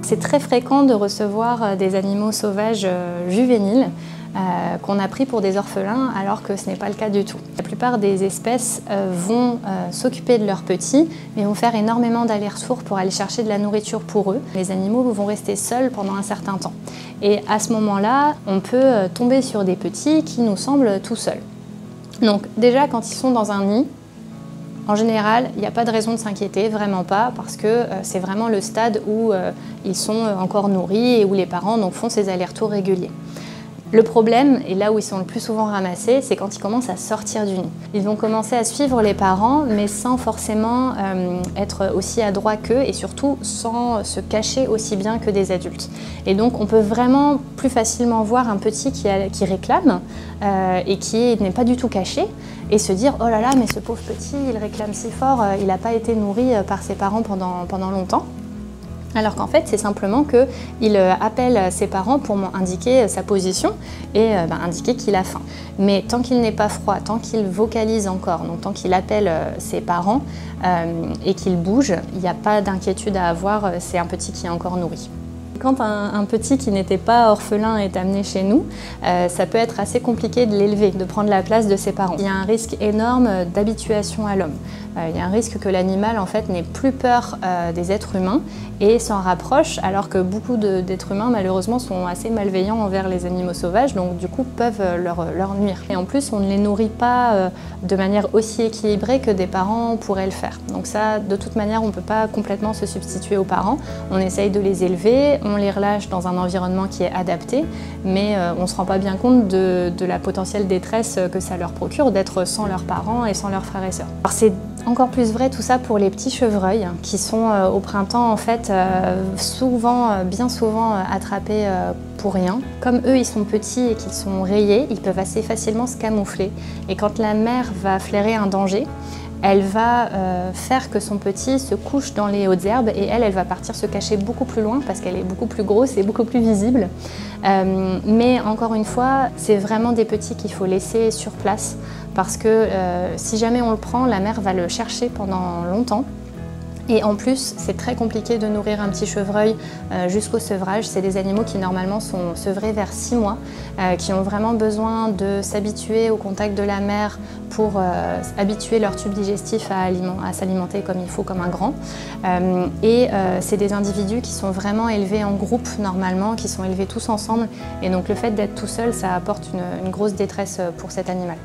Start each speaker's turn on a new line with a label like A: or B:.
A: C'est très fréquent de recevoir des animaux sauvages juvéniles qu'on a pris pour des orphelins alors que ce n'est pas le cas du tout. La plupart des espèces vont s'occuper de leurs petits mais vont faire énormément d'allers-retours pour aller chercher de la nourriture pour eux. Les animaux vont rester seuls pendant un certain temps. Et à ce moment-là, on peut tomber sur des petits qui nous semblent tout seuls. Donc déjà, quand ils sont dans un nid, en général, il n'y a pas de raison de s'inquiéter, vraiment pas, parce que c'est vraiment le stade où ils sont encore nourris et où les parents donc, font ces allers-retours réguliers. Le problème, et là où ils sont le plus souvent ramassés, c'est quand ils commencent à sortir du nid. Ils vont commencer à suivre les parents, mais sans forcément être aussi adroits qu'eux et surtout sans se cacher aussi bien que des adultes. Et donc on peut vraiment plus facilement voir un petit qui réclame et qui n'est pas du tout caché et se dire « Oh là là, mais ce pauvre petit, il réclame si fort, il n'a pas été nourri par ses parents pendant longtemps ». Alors qu'en fait, c'est simplement qu'il appelle ses parents pour indiquer sa position et indiquer qu'il a faim. Mais tant qu'il n'est pas froid, tant qu'il vocalise encore, donc tant qu'il appelle ses parents et qu'il bouge, il n'y a pas d'inquiétude à avoir, c'est un petit qui est encore nourri. Quand un petit qui n'était pas orphelin est amené chez nous, ça peut être assez compliqué de l'élever, de prendre la place de ses parents. Il y a un risque énorme d'habituation à l'homme. Il y a un risque que l'animal en fait n'ait plus peur des êtres humains et s'en rapproche, alors que beaucoup d'êtres humains malheureusement sont assez malveillants envers les animaux sauvages, donc du coup peuvent leur nuire. Et en plus on ne les nourrit pas de manière aussi équilibrée que des parents pourraient le faire. Donc ça, de toute manière, on ne peut pas complètement se substituer aux parents. On essaye de les élever, on les relâche dans un environnement qui est adapté, mais on ne se rend pas bien compte de la potentielle détresse que ça leur procure d'être sans leurs parents et sans leurs frères et sœurs. Alors c'est encore plus vrai tout ça pour les petits chevreuils qui sont au printemps en fait bien souvent attrapés pour rien. Comme eux ils sont petits et qu'ils sont rayés, ils peuvent assez facilement se camoufler et quand la mère va flairer un danger, elle va faire que son petit se couche dans les hautes herbes et elle va partir se cacher beaucoup plus loin parce qu'elle est beaucoup plus grosse et beaucoup plus visible. Mais encore une fois, c'est vraiment des petits qu'il faut laisser sur place parce que si jamais on le prend, la mère va le chercher pendant longtemps. Et en plus, c'est très compliqué de nourrir un petit chevreuil jusqu'au sevrage. C'est des animaux qui normalement sont sevrés vers 6 mois, qui ont vraiment besoin de s'habituer au contact de la mère pour habituer leur tube digestif à s'alimenter comme il faut, comme un grand. C'est des individus qui sont vraiment élevés en groupe normalement, qui sont élevés tous ensemble. Et donc le fait d'être tout seul, ça apporte une grosse détresse pour cet animal.